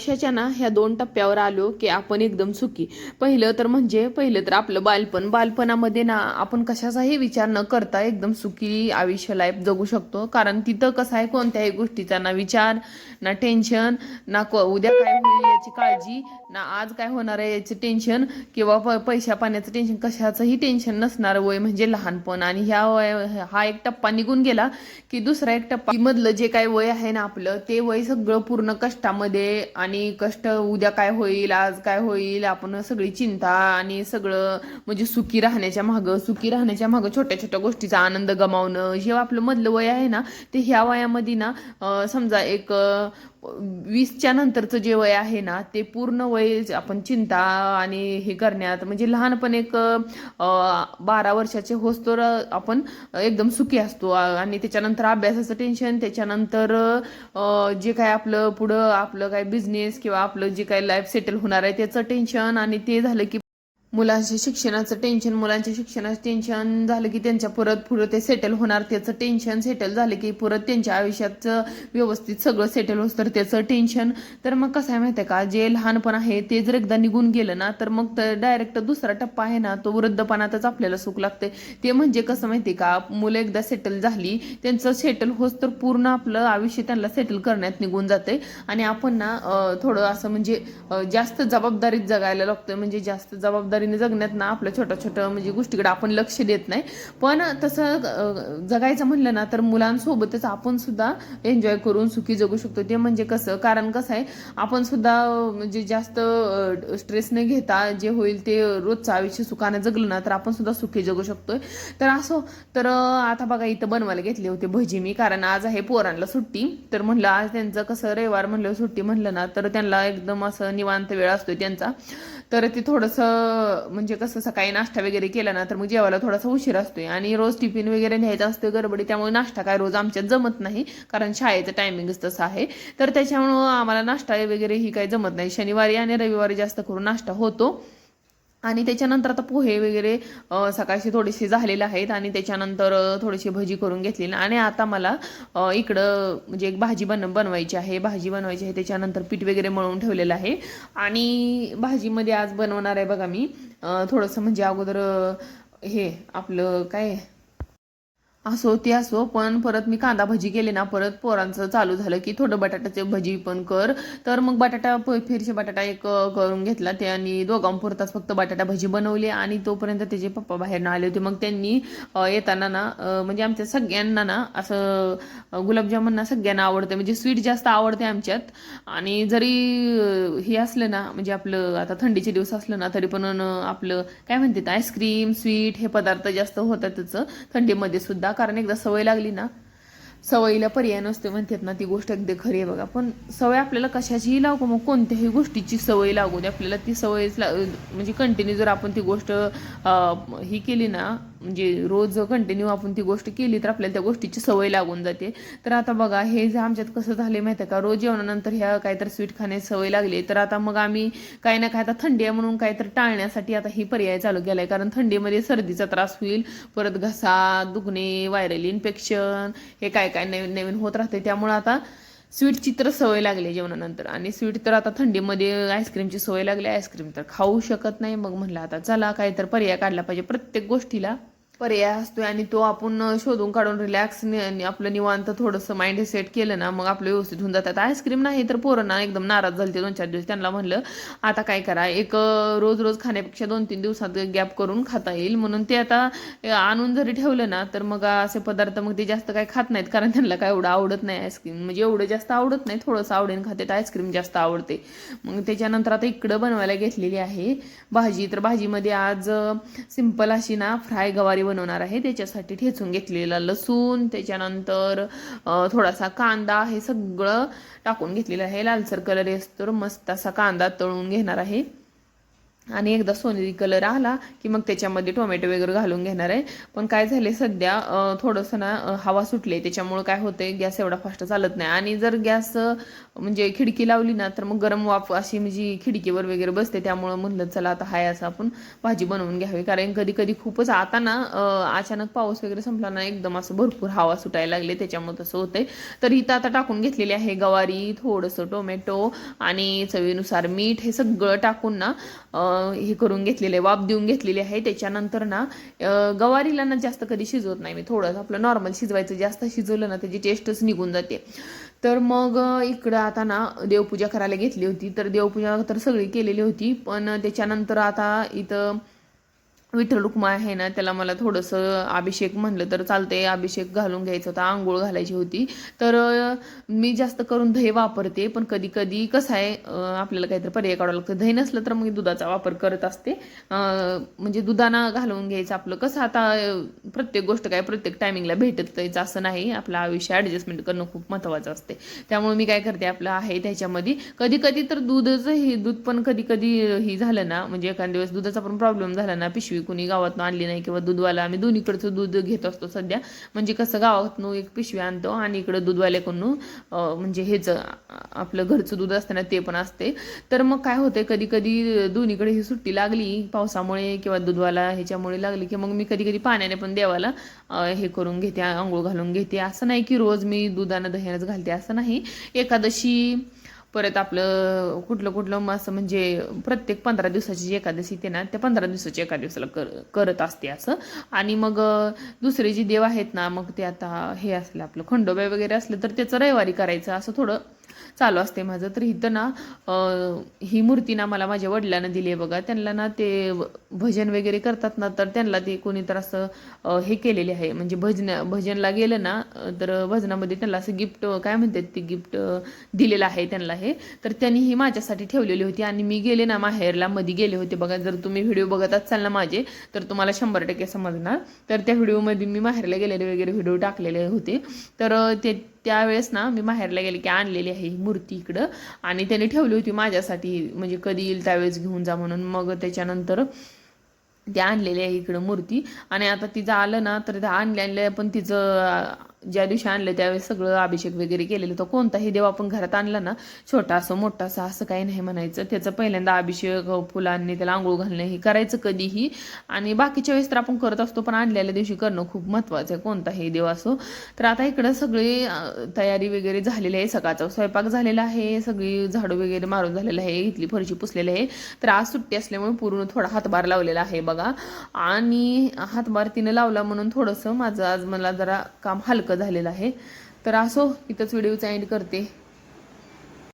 आयुष्याच्या ना ह्या 2 टप्प्यावर आलो की आपण एकदम सुखी. पहिलं तर आपलं बालपणामध्ये ना आपण कशाचाही विचार न करता एकदम सुखी आयुष्य लाईफ जगू शकतो. कारण तिथं कसं आहे, कोणत्याही गोष्टीचा ना विचार, ना टेन्शन, ना उद्या काय होईल याची काळजी, ना आज काय होणार आहे याचं टेन्शन, किंवा पैशा पाण्याचं टेन्शन, कशाचंही टेन्शन नसणार वय म्हणजे लहानपण. आणि हा एक टप्पा निघून गेला की दुसरा एक टप्पा मधलं जे काही वय आहे ना आपलं, ते वय सगळं पूर्ण कष्टामध्ये, आणि कष्ट उद्या काय होईल, आज काय होईल, आपण सगळी चिंता आणि सगळं म्हणजे सुखी राहण्याच्या मागं छोट्या छोट्या गोष्टीचा आनंद गमावणं, जेव्हा आपलं मधलं वय आहे ना, ते ह्या वयामध्ये ना समजा एक 20च्या नंतरचं जे वय आहे ना, ते पूर्ण वय आपण चिंता आणि हे करण्यात, म्हणजे लहानपण एक 12 वर्षाचे होस्तोवर आपण एकदम सुखी असतो. आणि त्याच्यानंतर अभ्यासाचं टेन्शन, त्याच्यानंतर जे काय आपलं पुढं आपलं काय बिझनेस किंवा आपलं जे काय लाईफ सेटल होणार आहे त्याचं टेन्शन, आणि ते झालं की मुलांच्या शिक्षणाचं टेन्शन झालं की त्यांच्या परत पुढं ते सेटल होणार त्याचं टेन्शन, सेटल झालं की परत त्यांच्या आयुष्याचं व्यवस्थित सगळं सेटल होतं तर त्याचं टेन्शन. तर मग कसं आहे माहिती आहे का, जे लहानपण आहे ते जर एकदा निघून गेलं ना, तर मग डायरेक्ट दुसरा टप्पा आहे ना, तो वृद्धपणातच आपल्याला सुख लागते. ते म्हणजे कसं माहिती आहे का, मुलं एकदा सेटल झाली, त्यांचं सेटल होत तर पूर्ण आपलं आयुष्य त्यांना सेटल करण्यात निघून जाते. आणि आपण ना थोडं असं म्हणजे जास्त जबाबदारीत जगायला लागतोय. म्हणजे जास्त जबाबदारीने जगण्यात ना आपल्या छोट्या छोट्या म्हणजे गोष्टीकडे आपण लक्ष देत नाही. पण तसं जगायचं म्हणलं ना, तर मुलांसोबतच आपण सुद्धा एन्जॉय करून सुखी जगू शकतो. ते म्हणजे कसं, कारण कसं आहे, आपण सुद्धा म्हणजे जास्त स्ट्रेस न घेता जे होईल ते रोजचं आयुष्य सुखाने जगलं ना, तर आपण सुद्धा सुखी जगू शकतोय. तर आता बघा, इथं बनवायला घेतले होते भजी मी, कारण आज आहे पोरांना सुट्टी. तर म्हणलं आज त्यांचं कसं रविवार म्हणलं सुट्टी म्हणलं ना, तर त्यांना एकदम असं निवांत वेळ असतोय त्यांचा. तर ते थोडंसं म्हणजे कसं, सकाळी नाश्ता वगैरे केला ना, तर मग जेवायला थोडासा उशीर असतोय. आणि रोज टिफिन वगैरे न्यायचा असतोय गडबडी, त्यामुळे नाश्ता काय रोज आमच्यात जमत नाही, कारण शाळेचं टायमिंगच तसं आहे. तर त्याच्यामुळं आम्हाला नाश्ता वगैरे ही काही जमत नाही. शनिवारी आणि रविवारी जास्त करून नाश्ता होतो. आणि त्याच्यानंतर आता पोहे वगैरे सकाळचे थोडेसे झालेले आहेत, आणि त्याच्यानंतर थोडीशी भजी करून घेतलेली. आणि आता मला इकडं म्हणजे एक भाजी बनवायची आहे. त्याच्यानंतर पीठ वगैरे मळून ठेवलेलं आहे. आणि भाजीमध्ये आज बनवणार आहे बघा मी थोडंसं म्हणजे अगोदर हे आपलं काय असो पण परत मी कांदा भजी केले ना, परत पोरांचं चालू झालं की थोडं बटाट्याचे भजी पण कर. तर मग फिरचे बटाटा एक करून घेतला ते, आणि दोघांपुरताच फक्त बटाटा भजी बनवली. आणि तोपर्यंत त्याचे पप्पा बाहेर आले होते. मग त्यांनी येताना ना म्हणजे आमच्या सगळ्यांना ना असं गुलाबजामुन ना सगळ्यांना आवडते, म्हणजे स्वीट जास्त आवडते आमच्यात. आणि जरी हे असलं ना, म्हणजे आपलं आता थंडीचे दिवस असलं ना, तरी पण आपलं काय म्हणतात आईस्क्रीम स्वीट हे पदार्थ जास्त होतात त्याचं थंडीमध्ये सुद्धा. कारण एकदा सवय लागली ना, सवयीला पर्याय नसते म्हणतात ना, ती गोष्ट अगदी खरी आहे बघा. पण सवय आपल्याला कशाचीही लागू, मग कोणत्याही गोष्टीची सवय लागू दे आपल्याला, ती सवयच म्हणजे कंटिन्यू जर आपण ती गोष्ट ही केली ना, म्हणजे रोज कंटिन्यू आपण ती गोष्ट केली तर आपल्याला त्या गोष्टीची सवय लागून जाते. तर आता बघा, हे जे आमच्यात कसं झाले माहिती आहे का, रोज जेवणानंतर ह्या काहीतरी स्वीट खाण्याची सवय लागली. तर आता मग आम्ही काही ना काय, आता थंडी आहे म्हणून काहीतरी टाळण्यासाठी आता ही पर्याय चालू केलाय. कारण थंडीमध्ये सर्दीचा त्रास होईल, परत घसा दुखणे, व्हायरल इन्फेक्शन, हे काय काय नवीन नवीन होत राहते. त्यामुळे आता स्वीटची तर सवय लागली जेवणानंतर. आणि स्वीट तर आता थंडीमध्ये आईस्क्रीमची सवय लागली, आईस्क्रीम तर खाऊ शकत नाही. मग म्हणलं आता चला काहीतरी पर्याय काढला पाहिजे, प्रत्येक गोष्टीला पर्याय असतोय. आणि तो आपण शोधून काढून रिलॅक्स आपलं निवांत थोडंसं माइंड सेट केलं ना, मग आपलं व्यवस्थित होऊन जातात. आईस्क्रीम नाही तर पोरं ना एकदम नाराज झाले ते 2-4 दिवस. त्यांना म्हणलं आता काय करा, एक रोज रोज खाण्यापेक्षा 2-3 दिवसात गॅप करून खाता येईल म्हणून ते आता आणून जरी ठेवलं ना, तर मग असे पदार्थ मग ते जास्त काय खात नाहीत. कारण त्यांना काय एवढं आवडत नाही आईस्क्रीम, म्हणजे एवढं जास्त आवडत नाही, थोडंसं आवडेन खाते, आईस्क्रीम जास्त आवडते. मग त्याच्यानंतर आता इकडं बनवायला घेतलेली आहे भाजी. तर भाजीमध्ये आज सिंपल अशी ना फ्राय गवारी बनवणार आहे. त्याच्यासाठी ठेचून घेतलेला लसूण, त्याच्यानंतर थोडासा कांदा, हे सगळं टाकून घेतलेलं आहे. लालसर कलर येतो तर मस्त असा कांदा तळून घेणार आहे. आणि एकदा सोनेरी कलर आला की मग त्याच्यामध्ये टोमॅटो वगैरे घालून घेणार आहे. पण काय झाले सध्या थोडंसं ना हवा सुटली, त्याच्यामुळं काय होतंय गॅस एवढा फास्ट चालत नाही. आणि जर गॅस म्हणजे खिडकी लावली ना तर मग गरम वाफ अशी म्हणजे खिडकीवर वगैरे बसते. त्यामुळं म्हणलं चला आता हाय असं आपण भाजी बनवून घ्यावी. कारण कधी कधी खूपच आता ना अचानक पाऊस वगैरे संपला ना एकदम असं भरपूर हवा सुटायला लागले, त्याच्यामुळे तसं होतंय. तर इथं आता टाकून घेतलेली आहे गवारी, थोडंसं टोमॅटो आणि चवीनुसार मीठ, हे सगळं टाकून ना हे करून घेतलेले, वाफ देऊन घेतलेली आहे. त्याच्यानंतर ना गवारीला ना जास्त कधी शिजवत नाही मी, थोडंसं आपलं नॉर्मल शिजवायचं. जास्त शिजवलं ना त्याची टेस्टच निघून जाते. तर मग इकडं आता ना देवपूजा करायला घेतली होती. तर देवपूजा तर सगळी केलेली होती, पण त्याच्यानंतर आता इथं विठ्ठल रुक्मा आहे ना, त्याला मला थोडंसं अभिषेक म्हणलं तर चालतंय, अभिषेक घालून घ्यायचा होता, आंघोळ घालायची होती. तर मी जास्त करून दही वापरते, पण कधी कधी कसं आहे आपल्याला काहीतरी पर्याय काढावं लागतं. दही नसलं तर मग दुधाचा वापर करत असते. म्हणजे दुधानं घालवून घ्यायचं. आपलं कसं आता प्रत्येक गोष्ट काय प्रत्येक टायमिंगला भेटत असं नाही, आपलं आयुष्य ॲडजस्टमेंट करणं खूप महत्त्वाचं असते. त्यामुळे मी काय करते, आपलं आहे त्याच्यामध्ये कधी कधी तर दूध पण कधी कधी ही झालं ना, म्हणजे एखाद्या दिवस दुधाचा पण प्रॉब्लेम झाला ना, पिशवी कुणी गावातून आणली नाही किंवा दूधवाला, आम्ही दोन्हीकडचं दूध घेत असतो सध्या. म्हणजे कसं गावातून एक पिशवी आणतो आणि इकडं दूधवाल्याकडून म्हणजे हेच आपलं घरचं दूध असतं ना ते पण असते. तर मग काय होते कधी कधी दोन्हीकडे ही सुट्टी लागली पावसामुळे किंवा दूधवाला ह्याच्यामुळे लागली की मग मी कधी कधी पाण्याने पण देवाला हे करून घेते, आंघोळ घालून घेते. असं नाही की रोज मी दुधानं दह्यानंच घालते असं नाही. एकादशी, परत आपलं कुठलं कुठलं असं म्हणजे प्रत्येक 15 दिवसाची जी एकादशी येते ना, त्या 15 दिवसाची एकादशीला करत असते असं. आणि मग दुसरे जे देव आहेत ना, मग ते आता हे असलं आपलं खंडोबा वगैरे असलं तर त्याचं रविवारी करायचं असं थोडं चालू असते माझं. तर इथं ना ही मूर्ती ना मला माझ्या वडिलांना दिली आहे बघा. त्यांना ना ते भजन वगैरे करतात ना, तर त्यांना ते कोणी तर असं हे केलेले आहे, म्हणजे भजनला गेलं ना तर भजनामध्ये त्यांना असं गिफ्ट काय म्हणतात ते गिफ्ट दिलेलं आहे त्यांना हे. तर त्यांनी ही माझ्यासाठी ठेवलेली होती. आणि मी गेले ना माहेरला, मध्ये गेले होते बघा. जर तुम्ही व्हिडिओ बघत असाल ना माझे तर तुम्हाला 100% समजणार. तर त्या व्हिडिओमध्ये मी माहेरला गेलेले वगैरे व्हिडिओ टाकलेले होते. तर त्यावेळेस ना मी माहेरला गेले की आणलेली आहे ही मूर्ती इकडं, आणि त्याने ठेवली होती माझ्यासाठी, म्हणजे कधी येईल त्यावेळेस घेऊन जा म्हणून. मग त्याच्यानंतर ते आणलेली आहे इकडं मूर्ती. आणि आता तिचं आलं ना तर ते आणलेलं, पण तिचं ज्या दिवशी आणलं त्यावेळेस सगळं अभिषेक वगैरे केलेलं. तर कोणताही देव आपण घरात आणला ना, छोटा असं मोठा असं काही नाही म्हणायचं, त्याचं पहिल्यांदा अभिषेक फुलांनी त्याला आंघोळ घालणं हे करायचं कधीही. आणि बाकीच्या वेळेस तर आपण करत असतो, पण आणलेल्या दिवशी करणं खूप महत्त्वाचं आहे, कोणताही देव असो. तर आता इकडं सगळी तयारी वगैरे झालेली आहे, सकाळचा स्वयंपाक झालेला आहे, सगळी झाडू वगैरे मारून झालेलं आहे, इथली फरशी पुसलेली आहे. तर आज सुट्टी असल्यामुळे पूर्ण थोडा हातभार लावलेला आहे बघा. आणि हातभार तिनं लावला म्हणून थोडंसं माझं आज मला जरा काम हलकं झालेलं आहे. तर असो, इथंच व्हिडिओचा एंड करते.